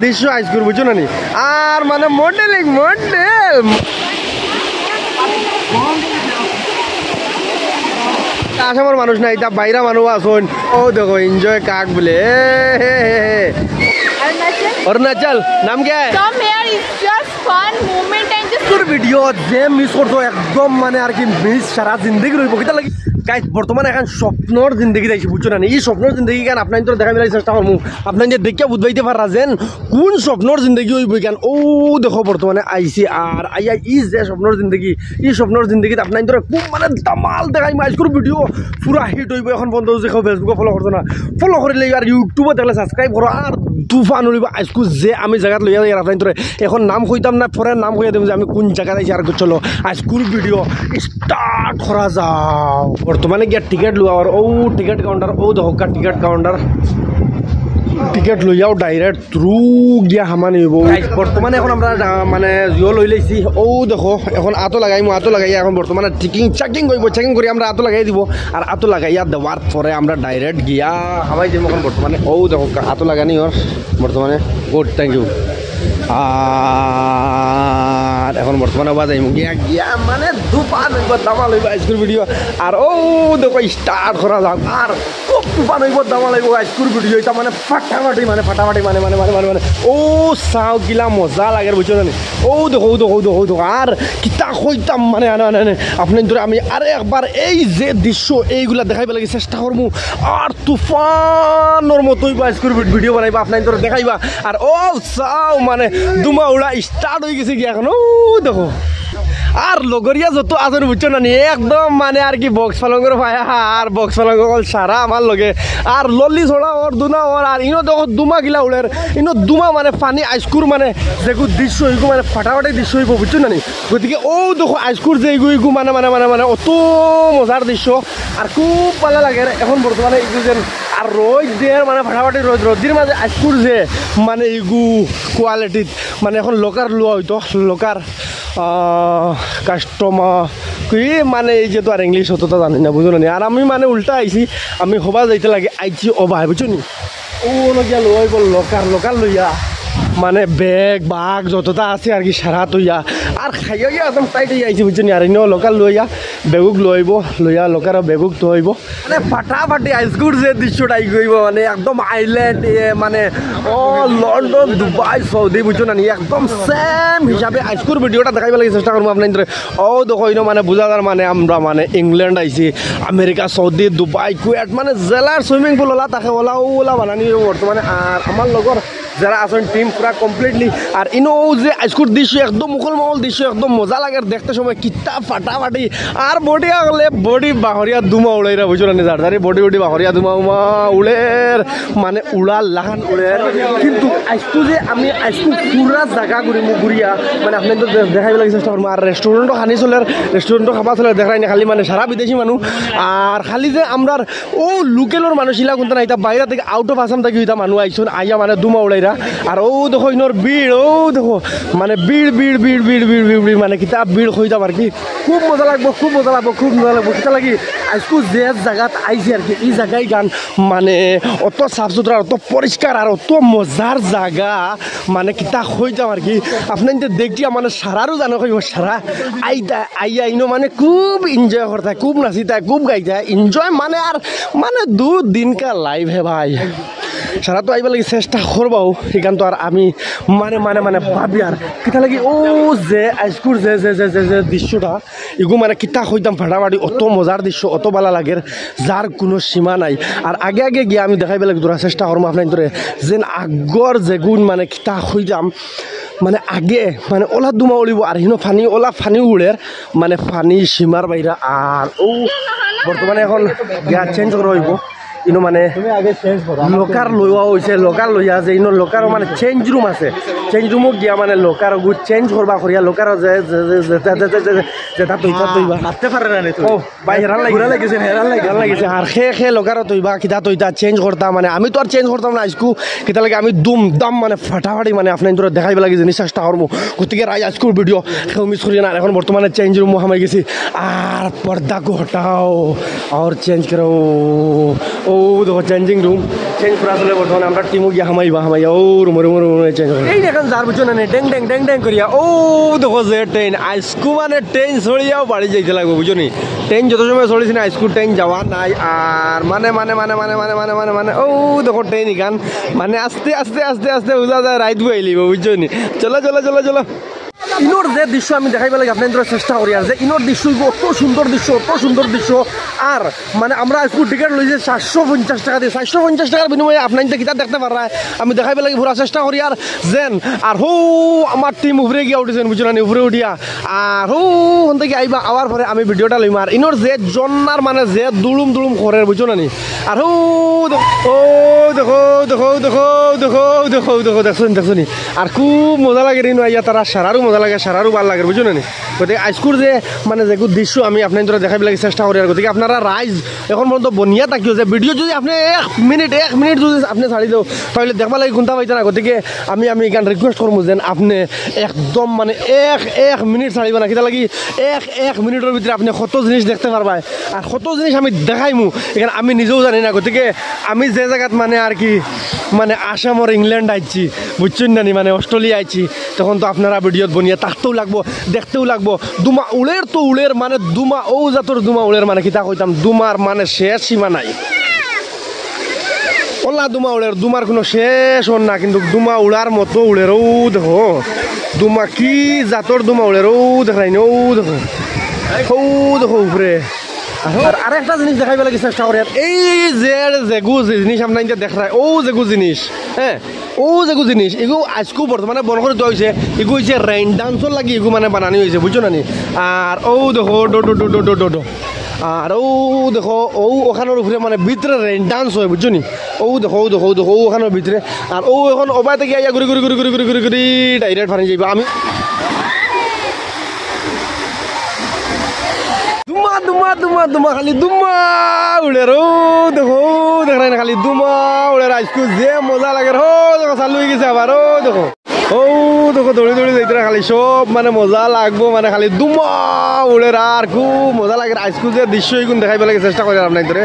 দৃশ্য আইসকুর বুঝছো না নি আর মানে মডেলিং মডেল আসামের মানুষ না এটা বাইরা মানুষ আসুন ও দেখো এনজয় কাক বলে অরুণাচল নাম কে ভিডিও যে মিস করতো একদম মানে আর কি মিস সারা জিন্দগি রইব কিতা লাগি গাইস বর্তমানে এখন স্বপ্নর জিন্দগি দেখছি বুঝছো না এই স্বপ্নর জিন্দগি কেন আপনার তো দেখা মিলাই চেষ্টা করবো আপনার যে দেখিয়া বুঝবাইতে পারা যেন কোন স্বপ্নর জিন্দগি হইব কেন ও দেখো বর্তমানে আইসি আর আইয়া ই যে স্বপ্নর জিন্দগি এই স্বপ্নর জিন্দগিত আপনার ধরে খুব মানে দামাল দেখাই মাইজ করে ভিডিও পুরা হিট হইব এখন বন্ধ দেখো ফেসবুকে ফলো করতো না ফলো করিলে আর ইউটিউবে দেখলে সাবস্ক্রাইব করো আর তুফান উড়িব আজকু যে আমি জায়গাত লইয়া যাই আপনার ধরে এখন নাম কইতাম না পরে নাম কইয়া দেব যে আমি কোন জায়গায় আইছি আর চলো আজকুর ভিডিও স্টার্ট করা যাও বর্তমানে গিয়া টিকেট লওয়া আর ও টিকেট কাউন্টার ও দেখো টিকেট কাউন্টার টিকেট লইয়াও ডাইরেক্ট থ্রু গিয়া হামা নিব বর্তমানে এখন আমরা মানে জিও লই লাইছি ও দেখো এখন আতো লাগাইমু আতো লাগাইয়া এখন বর্তমানে চেকিং করব চেকিং করে আমরা আতো লাগাই দিব আর আতো লাগাইয়া দেওয়ার পরে আমরা ডাইরেক্ট গিয়া হামাই দিব এখন বর্তমানে ও দেখো আতো লাগানি ওর বর্তমানে গুড থ্যাংক ইউ আর এখন বর্তমানে বাজাইমু গিয়া গিয়া মানে দুপান হইব দামা লইব আজকের ভিডিও আর ও দেখো স্টার্ট করা যাক আর খুব দুপান হইব দামা লইব আজকের ভিডিও এটা মানে ফাটাফাটি মানে ও চাও গিলা মজা লাগে বুঝছো না ও দেখো আর কিতা কইতাম মানে আপনার ধরে আমি আরে একবার এই যে দৃশ্য এইগুলা দেখাইব লাগে চেষ্টা করবো আর তুফানোর মতোই আজকের ভিডিও বানাইবা আপনার ধরে দেখাইবা আর ও চাও মানে দুমা উড়া স্টার্ট হয়ে গেছে কি এখন ও দেখো আর লগরিয়া যত আজর বুঝছো না একদম মানে আর কি বক্স পালঙ্গর ভাই আর বক্স পালঙ্গ সারা আমার লগে আর লল্লি ছড়া ওর দুনা ওর আর ইনো দেখো দুমা গিলা উড়ের ইনো দুমা মানে পানি আইসকুর মানে যেগু দৃশ্য হইগু মানে ফাটাফাটি দৃশ্য হইব বুঝছো না গতিকে ও দেখো আইসকুর যে এগু মানে অত মজার দৃশ্য আর খুব ভালো লাগে এখন বর্তমানে এগু যেন আর রোদ দিয়ে মানে ফাটাফাটি রোদির মাঝে আইসকুর যে মানে এগু কোয়ালিটিত মানে এখন লোকার লোয়া হইতো লোকার কাস্টমার কি মানে এই যে তো আর ইংলিশ হতো তো জানি না বুঝো না আর আমি মানে উল্টা আইছি আমি হবা যাইতে লাগে আইছি অবাই বুঝছো নি ও লগিয়া লই বল লোকার লইয়া মানে বেগ বাঘ যতটা আছে আর কি সারা তৈয়া আর খাইয়া গিয়া একদম টাইট হয়ে আইছি বুঝছো নি আর ইনো লোকাল লইয়া বেগুক লইয়া লোকার বেগুক থইব মানে ফাটাফাটি আইসকুর যে দৃশ্যটা আই গইব মানে একদম আইল্যান্ড মানে ও লন্ডন দুবাই সৌদি বুঝছো না একদম সেম হিসাবে আইসকুর ভিডিওটা দেখাইব লাগে চেষ্টা করবো আপনার ও দেখো ইনো মানে বুঝাদার মানে আমরা মানে ইংল্যান্ড আইছি আমেরিকা সৌদি দুবাই কুয়েট মানে জেলার সুইমিং পুল ওলা তাকে ওলা বানানি বর্তমানে আর আমার লগর যারা আছেন টিম পুরা কমপ্লিটলি আর ইনো যে আইসকুর দৃশ্য একদম মুখল মহল দৃশ্য একদম মজা লাগে দেখতে সময় কিতা ফাটাফাটি আর বডি আগলে বডি বাহরিয়া দুমা উড়াইরা বুঝছো না যার বডি বাহরিয়া দুমা উড়ের মানে উড়াল লাহান উড়ের কিন্তু আইসকু যে আমি আইসকু পুরা জায়গা ঘুরিয়া মানে আপনার তো দেখাই লাগে চেষ্টা করবো আর রেস্টুরেন্টও খানি চলে রেস্টুরেন্টও খাবা চলে দেখাই না খালি মানে সারা বিদেশি মানুষ আর খালি যে আমরা ও লোকেলর মানুষ ইলা কোনটা না এটা বাইরে থেকে আউট অফ আসাম থেকে এটা মানুষ আইসন আইয়া মানে দুমা উড়াইরা আর ও দেখো ইনোর ভিড় ও দেখো মানে ভিড় মানে কিতাব ভিড় হইতাম আর কি খুব মজা লাগবো কিতা লাগি আজকু যে জায়গাত আইছি আর কি এই জায়গায় গান মানে অত সাফ সুতরা অত পরিষ্কার আর অত মজার জায়গা মানে কিতা হইতাম আর কি আপনার যে দেখিয়া মানে সারারও জানো কইব সারা আইয়া ইনো মানে খুব এনজয় করতে খুব নাচিতা খুব গাইতা এনজয় মানে আর মানে 2 दिन का লাইভ হে ভাই সারা তো আইবা লাগে চেষ্টা করবাও এখান তো আর আমি মানে ভাবি আর কিতা লাগি ও যে আইসকুর যে দৃশ্যটা এগু মানে কিতা হইতাম ফাটাফাটি অত মজার দৃশ্য অত ভালো লাগে যার কোনো সীমা নাই আর আগে গিয়ে আমি দেখাই পেলে ধরা চেষ্টা করবো আপনার ধরে যেন আগর যেগুন মানে কিতা হইতাম মানে আগে মানে ওলা দুমা উড়িব আর হিনো ফানি উড়ের মানে ফানি সীমার বাইরা আর ও বর্তমানে এখন গ্যাস চেঞ্জ করা হইব ইনো মানে লোকার লইয়া হয়েছে লোকার লইয়া যে ইনো লোকার মানে চেঞ্জ রুম আছে চেঞ্জ রুমও গিয়া মানে লোকার গুড চেঞ্জ করবা করিয়া লোকার যেটা তৈবা মারতে পারে না ও ভাই হেরান লাগিছে আর খে লোকার তৈবা কিতা তৈতা চেঞ্জ করতাম মানে আমি তো আর চেঞ্জ করতাম না আজকু কিতা লাগে আমি দাম মানে ফাটাফাটি মানে আপনার ধরে দেখাইব লাগে জিনিস চেষ্টা করবো গতিকে আজকুর ভিডিও কেউ মিস করি না এখন বর্তমানে চেঞ্জ রুমও হামাই গেছি আর পর্দা কো হটাও আর চেঞ্জ করো ও ও দেখো চেঞ্জিং রুম চেঞ্জ করা আসলে বর্তমানে আমরা টিমও গিয়া হামাইবা ও রুমে চেঞ্জ করে এই দেখেন যার বুঝছো না ড্যাং ড্যাং ড্যাং ড্যাং করিয়া ও দেখো যে ট্রেন আইসকু মানে ট্রেন ছড়িয়াও বাড়ি যাইতে লাগবে বুঝছো নি ট্রেন যত সময় চলিছে না আইসকু ট্রেন যাওয়া নাই আর মানে মানে মানে মানে মানে মানে মানে মানে ও দেখো ট্রেন ইখান মানে আস্তে আস্তে আস্তে আস্তে বুঝা যায় রাইত বই আইলিব বুঝছো নি চলো চলো চলো চলো ইনোর যে দৃশ্য আমি দেখাইব লাগে আপনাদের চেষ্টা করি আর যে ইনোর দৃশ্য অত সুন্দর দৃশ্য আর মানে আমরা স্কুল টিকিট লইছে 750 টাকা দিয়ে 750 টাকার বিনিময়ে আপনাদের কিতাব দেখতে পারা আমি দেখাইব লাগে পুরা চেষ্টা করি আর যেন আর হো আমার টিম উপরে গিয়া উঠেছেন বুঝছো না উপরে উঠিয়া আর হো ওখান থেকে আইবা আওয়ার পরে আমি ভিডিওটা লইম আর ইনোর যে জন্নার মানে যে দুলুম দুলুম করে বুঝছো না আর হো ও দেখো দেখো দেখো দেখো দেখো দেখো দেখছো নি আর খুব মজা লাগে রিনো আইয়া তারা সারারও মজা লাগে সারারও ভাল লাগে বুঝছো না গতিকে আইস্কুর যে মানে যে দৃশ্য আমি আপনাদের দেখাই লাগে চেষ্টা করি আর গতিকে আপনারা রাইজ এখন পর্যন্ত বনিয়া থাকিও যে ভিডিও যদি আপনি এক মিনিট যদি আপনি ছাড়ি দেও তাহলে দেখবা লাগে গুনতা পাইতে না গতিকে আমি এখান রিকোয়েস্ট করবো যেন আপনি একদম মানে এক মিনিট ছাড়িব না কিতা লাগি এক মিনিটের ভিতরে আপনি কত জিনিস দেখতে পারবা আর কত জিনিস আমি দেখাইমু এখানে আমি নিজেও জানি না গতিকে আমি যে জায়গাত মানে আর কি মানে আসামর ইংল্যান্ড আইছি বুঝছেন না মানে অস্ট্রেলিয়া আইছি তখন তো আপনারা ভিডিওত বনিয়া থাকতেও লাগবো দেখতেও লাগবো দুমা উলের মানে দুমা ও জাতর দুমা উলের মানে কিতা কইতাম দুমার মানে শেষ সীমা নাই ওলা দুমার কোনো শেষ হন না কিন্তু দুমা উড়ার মতো উড়ের ও দেখো দুমা কি জাতর দুমা উড়ের ও দেখাই ও দেখো উপরে আর একটা জিনিস দেখাইব লাগে চেষ্টা করি এই যে যেগু জিনিস আপনার দেখায় ও যেগু জিনিস হ্যাঁ ও যেগু জিনিস এগু আজকু বর্তমানে বন করে দেওয়া হয়েছে এগু হয়েছে রেইন ডান্সর লাগি এগু মানে বানানি হয়েছে বুঝছো না আর ও দেখো ডো আর ও দেখো ও ওখানের উপরে মানে ভিতরে রেইন ডান্স হয় বুঝছো নি ও দেখো ওখানের ভিতরে আর ও এখন ওবাই থেকে আইয়া ঘুরি ডাইরেক্ট ফানি যাইবা আমি দুমা খালি দুমা উড়ে রো দেখো দেখাই না খালি দুমা উড়ে আজকু যে মজা লাগে রো দেখো চালু হয়ে গেছে আবার ও দেখো দৌড়ি যাইতে খালি সব মানে মজা লাগবো মানে খালি দুমা উড়ে আর খুব মজা লাগে আজকু যে দৃশ্য এইগুলো দেখাইব লাগে চেষ্টা করি আপনার ধরে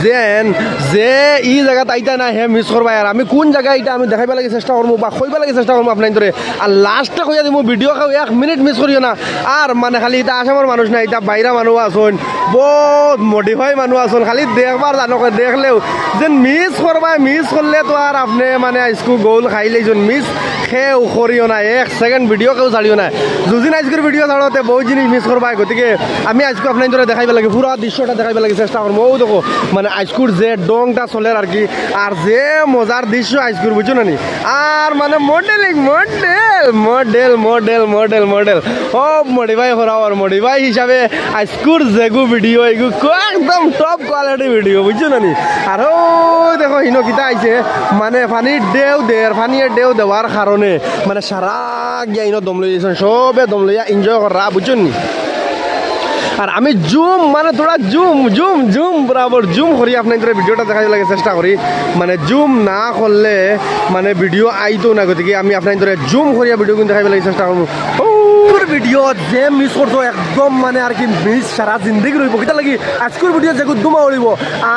যেন যে ই জায়গাত আইতা না হে মিস করবা আর আমি কোন জায়গায় এটা আমি দেখাইব লাগে চেষ্টা করবো বা কইব লাগে চেষ্টা করবো আপনার ধরে আর লাস্টে কইয়া দিব ভিডিও খাও 1 মিনিট মিস করিও না আর মানে খালি এটা আসামের মানুষ না এটা বাইরা মানুষ আসুন বহুত মডিফাই মানুষ আসুন খালি দেখবার জানো দেখলেও যে মিস করলে তো আর আপনি মানে আজকু গোল খাইলেইছুন মিস খেও করিও না 1 সেকেন্ড ভিডিও কেউ ছাড়িও না দুদিন আজকের ভিডিও ছাড়াতে বহুত জিনিস মিস করবা গতিকে আমি আজকে আপনার ধরে দেখাইব লাগে পুরো দৃশ্যটা দেখাইব লাগে চেষ্টা করবো ও দেখো মানে আজকুর যে ডংটা চলে আর কি আর যে মজার দৃশ্য আজকুর বুঝছো না আর মানে মডেল সব মডিফাই করা আর মডিফাই হিসাবে আজকুর যেগু ভিডিও এগু একদম টপ কোয়ালিটি ভিডিও বুঝছো না আর ও দেখো হিনো কিতা আইছে মানে পানির ঢেউ দেওয়ার কারণে মানে সারা গিয়া ইনো দম লইয়া সবে দম লইয়া এনজয় করা বুঝছো নি আর আমি জুম মানে তোরা জুম বরাবর জুম করি আপনাদের ভিডিওটা দেখাই লাগে চেষ্টা করি মানে জুম না করলে মানে ভিডিও আইতো না গতিকে আমি আপনাদের জুম করিয়া ভিডিও কিন্তু দেখাই লাগে চেষ্টা করবো ভিডিও যে মিস করতো একদম মানে আর কি মিস সারা জিন্দগি রইব কিতা লাগি আজকের ভিডিও যেগুলো দুমা উড়িব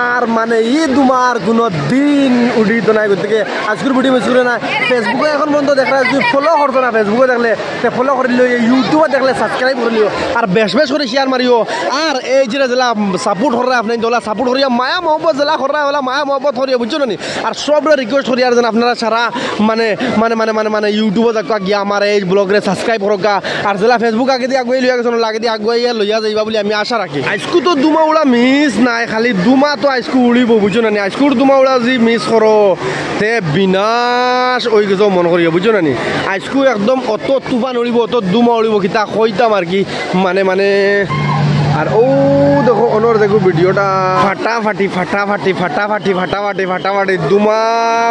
আর মানে ই দুমার কোনো দিন উঠিত নাই গতিকে আজকের ভিডিও মিস করে না ফেসবুকে এখন বন্ধ দেখা যদি ফলো করতো না ফেসবুকে দেখলে ফলো করে লিও ইউটিউবে দেখলে সাবস্ক্রাইব করে লিও আর বেশ করে শেয়ার মারিও আর এই যেটা জেলা সাপোর্ট করা আপনার দোলা সাপোর্ট করিয়া মায়া মহব্বত জেলা করা হলা মায়া মহব্বত করিয়া বুঝছো না আর সবরে রিকোয়েস্ট করি আর যেন আপনারা সারা মানে ইউটিউবে দেখা গিয়া আমার এই ব্লগরে সাবস্ক্রাইব করকা আর জেলা ফেসবুক আগে দিয়ে আগুয়াই লইয়া গেছে লাগে দিয়ে আগুয়াই লইয়া যাইবা বলে আমি আশা রাখি আজকু তো দুমা উড়া মিস নাই খালি দুমা তো আজকু উড়িব বুঝছো না আজকুর দুমা উড়া যদি মিস করো তে বিনাশ ওই গেছ মন করিয়া বুঝছো না আজকু একদম অত তুফান উড়িব অত দুমা উড়িব কিতা কইতাম আর কি মানে আর ও দেখো অনর দেখো ভিডিওটা ফাটাফাটি দুমা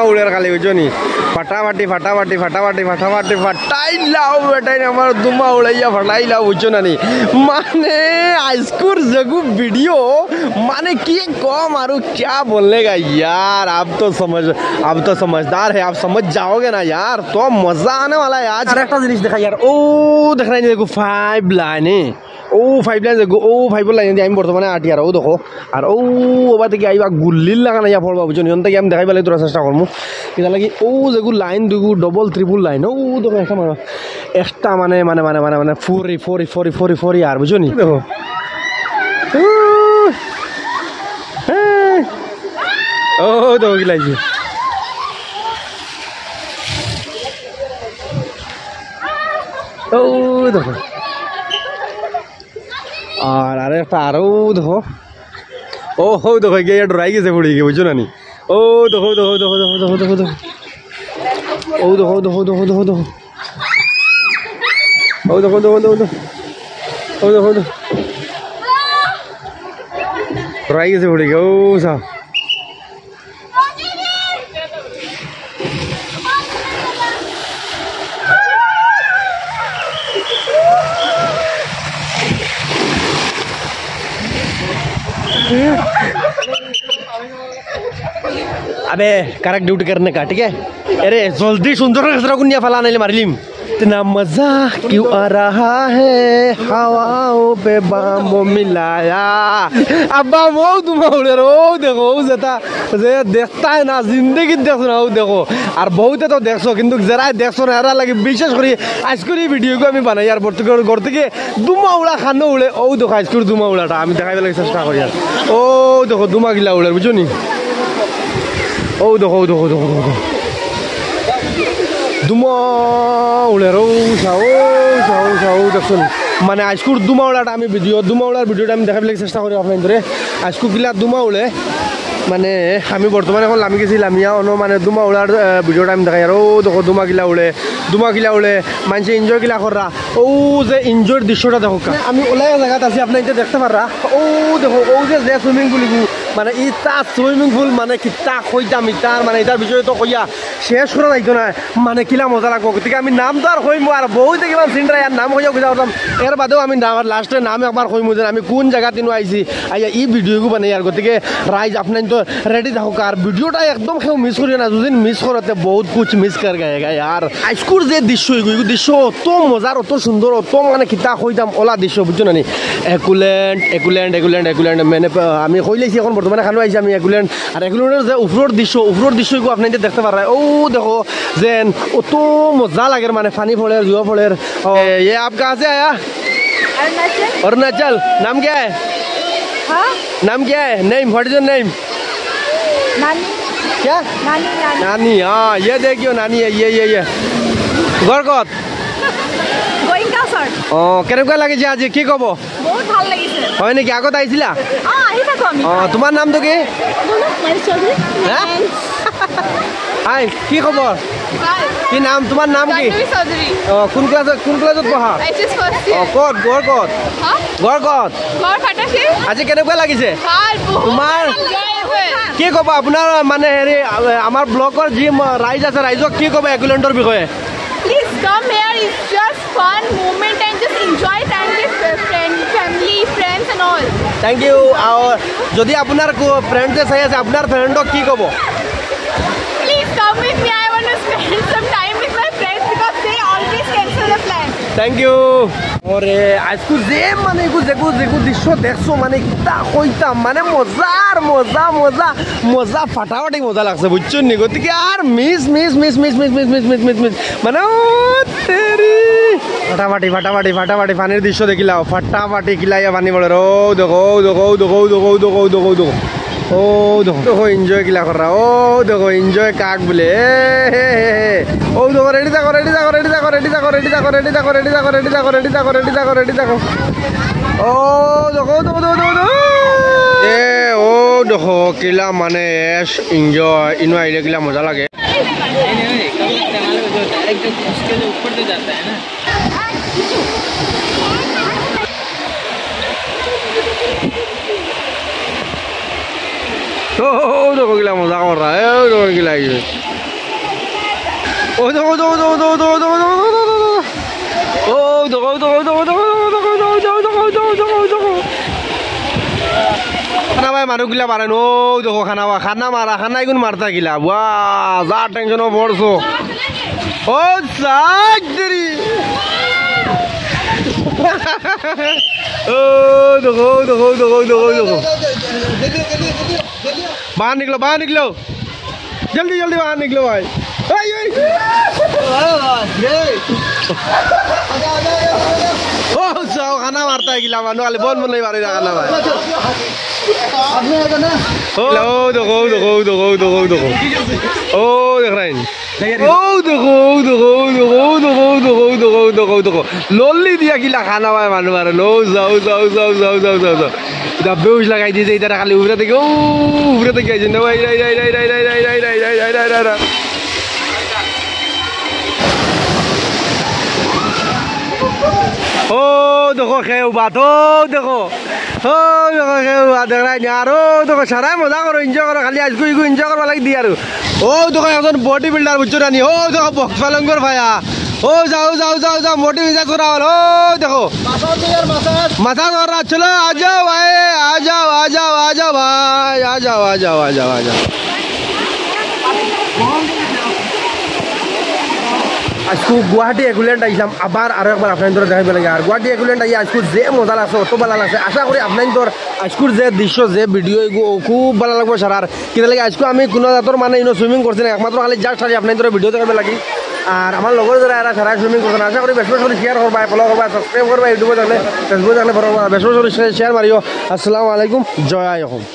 উড়ের খালি বুঝছো নি ফাটাফাটি ফাটাইলাও বেটাই আমার দুমা উড়াইয়া ফাটাইলাও বুঝছো না মানে আজকুর যেগু ভিডিও মানে কি কম আর क्या बोलने का यार आप तो समझदार है आप समझ जाओगे ना यार तो मजा आने वाला है आज। একটা জিনিস দেখা यार ও দেখ रहे देखो 5 लाइनें ও 5 লাইন যে ও 5 লাইন দিয়ে আমি বর্তমানে আটি আর ও দেখো আর ও ওবা থেকে আইবা গুল্লিল লাগা না ইয়া পড়বা বুঝুন ইয়ন থেকে আমি দেখাই পেলাই তোরা চেষ্টা করমু এটা লাগি ও যেগু লাইন দুগু ডবল ট্রিপল লাইন ও দেখো একটা মানে মানে মানে মানে মানে ফোরি ফোরি ফোরি ফোরি ফোরি আর বুঝুনি দেখো ও দেখো কি লাগছে ও দেখো আর আরে একটা আরও দেখো ও হো দেখো গিয়ে ডরাই গেছে পড়ে গিয়ে বুঝছো না নি ও দেখো দেখো দেখো দেখো দেখো দেখো দেখো ও দেখো দেখো দেখো দেখো দেখো ও দেখো দেখো দেখো দেখো ও দেখো দেখো ডরাই গেছে পড়ে গিয়ে ও সা अबे करेक्ट ड्यूटी करने का ठीक है अरे जल्दी सुंदर नजरा कुन्या फलाने ले मारिलिम इतना मजा क्यों आ रहा है हवाओं पे बामो मिलाया अब बामो तुम उड़े रो देखो जता जे देखता है ना जिंदगी देखो ना देखो और बहुत तो देखो किंतु जरा देखो ना यार लगे विशेष करी आजकल ये वीडियो को আমি বানাই আর বর্তমানে করতে কি দুমা উড়া খানো উড়ে ও দেখো আজকল দুমা উড়াটা আমি দেখাই লাগি চেষ্টা করি আর ও দেখো দুমা গিলা উড়ে বুঝছো নি ও দেখো দেখো দেখো দেখো দুমা উড়ে রো সাও সাও সাও দেখুন মানে আজকুর দুমা উড়াটা আমি দুমা উড়ার ভিডিওটা আমি দেখাবলে চেষ্টা করি অফলাইন ধরে আজকু গিলা দুমা উড়ে মানে আমি বর্তমানে এখন নামি গেছিলাম ইয়া অন্য মানে দুমা উড়ার ভিডিওটা আমি দেখাই আর ও দেখো দুমা গিলা উড়ে মানুষে এনজয় গিলা করা ও যে এনজয়ের দৃশ্যটা দেখো আমি ওলাই জায়গাত আছি আপনি এটা দেখতে পারা ও দেখো ও যে সুইমিং পুল মানে ইটা সুইমিং পুল মানে কিতা কইতাম ইটার মানে এটার বিষয়ে তো কইয়া শেষ করা যাইতো না মানে কিলা মজা লাগবো গতিকে আমি নাম তো আর কইমু আর বহুত কিমান চিন্তা ইয়ার নাম কইয়া বুঝা পারতাম এর বাদেও আমি লাস্টে নাম একবার কইমু যে আমি কোন জায়গা তিনো আইছি আইয়া ই ভিডিওগু বানাই আর গতিকে রাইজ আপনি তো रेडी থাকুক আর ভিডিওটা একদম কেউ মিস করি না যদি মিস করতে বহুত কুছ মিস কর গায়েগা यार আজকুর যে দৃশ্য এগুলো দৃশ্য অত মজার অত সুন্দর অত মানে কিতা কইতাম ওলা দৃশ্য বুঝছো না নি একুল্যান্ড মানে আমি কইলাইছি এখন বর্তমানে খানো আইছি আমি একুল্যান্ড আর একুল্যান্ডের যে উপরের দৃশ্য এগুলো আপনি দেখতে পারা ও দেখো যেন অত মজা লাগে মানে পানি ফলের জুয়া ফলের ये आप कहाँ से आया अरुणाचल नाम क्या है हाँ नाम क्या है name what is your name नानी क्या नानी हाँ ये देखियो नानी है ये गरगत গোইঙ্কা স্যার কেনেকুৱা লাগিছে আজি কি কব বহুত ভাল লাগিছে হয় নেকি আগত আইছিলা আহি থাকো আমি তোমাৰ নামটো কি হাই কি খবৰ কি নাম তোমাৰ নাম কি কোন ক্লাছত পঢ়া গড়কত আজি কেনেকুৱা লাগিছে তোমাৰ কি ক'ব আপোনাৰ মানে হেৰি আমাৰ ব্লকৰ যি ৰাইজ আছে ৰাইজক কি ক'ব একুলেণ্ডৰ বিষয়ে Please come here. It's just fun moment and just enjoy time with family, friends and all. Thank you. যদি আপনার ফ্রেন্ডে চাই আছে আপনার ফ্রেন্ডক কি কব Please come with me. I want to spend some time with my friends because they always cancel the plan. Thank you. ওরে আজকু যে মানে যেগু দৃশ্য দেখছো মানে কিতা কইতাম মানে মজা ফাটাফাটি মজা লাগছে বুঝছো নি গতিকে আর মিস মানে তেরি ফাটাফাটি পানির দৃশ্য দেখিলাও ফাটাফাটি কিলাইয়া পানি পড়ে ও দেখো ও দেখো এনজয় কিলা করা ও দেখো এনজয় কাক বলে ও দেখো রেডি থাকো ও দেখো ও দেখো কিলা মানে এনজয় ইনো আইলে কিলা মজা লাগে দেখো কিলা মজা করা দেখো কিলা ও দেখো খানা ভাই মানুষ গিলা পারেন ও দেখো খানা এগুন মারতা গিলা বা যা টেনশনও পড়ছো ও দেরি ओ देखो देखो देखो देखो देखो बाहर निकलो जल्दी जल्दी बाहर निकलो भाई ओ जाओ खाना मारता है गिला मानो वाले बहुत मन नहीं मारेगा खाना भाई ओ देखो देखो देखो देखो देखो ओ देख रहे हैं ओ देखो देखो देखो देखो देखो देखो देखो देखो लोली दिया गिला खाना भाई मानो मारे नो जाओ जाओ जाओ जाओ जाओ जाओ जाओ इधर बेउस लगाई दी इधर खाली ऊपर तक आई जिंदा भाई राई राई राई राई राई राई राई राई राई राई राई राई ओ देखो खेव बात ओ देखो खेव बात देख रहा है यार ओ देखो सारा मजा करो एंजॉय करो खाली आज को एंजॉय करवा लगी दिया ओ देखो এখন বডি বিল্ডার বুঝছো রানি ও দেখো বক্স পালঙ্গর ভাইয়া ও যাও যাও যাও যাও মোটি মিজাজ করা হলো ও দেখো মাসাজ कर रहा चलो आ जाओ भाई आ जाओ आ जाओ आ जाओ भाई आ जाओ आ जाओ आ जाओ आ जाओ আজকু গুয়াহাটি একুলেন্ট আইলাম আবার আরো একবার আপনাদের দেখাইব লাগে আর গুয়াহাটি একুলেন্ট আই আজকু যে মজা লাগছে অত ভালো লাগছে আশা করি আপনাদের আজকুর যে দৃশ্য যে ভিডিও খুব ভালো লাগবে সার আর কিনা লাগে আজকু আমি কোনো জাতর মানে ইনো সুইমিং করছি না একমাত্র খালি জাস্ট খালি আপনাদের ভিডিও দেখাইব লাগি আর আমার লগর যারা এরা সারা সুইমিং করছেন আশা করি বেশ বেশ শেয়ার করবা ফলো করবা সাবস্ক্রাইব করবা ইউটিউবে থাকলে ফেসবুকে থাকলে ফলো করবা বেশ বেশ শেয়ার মারিও আসসালামু আলাইকুম জয় আই হোম।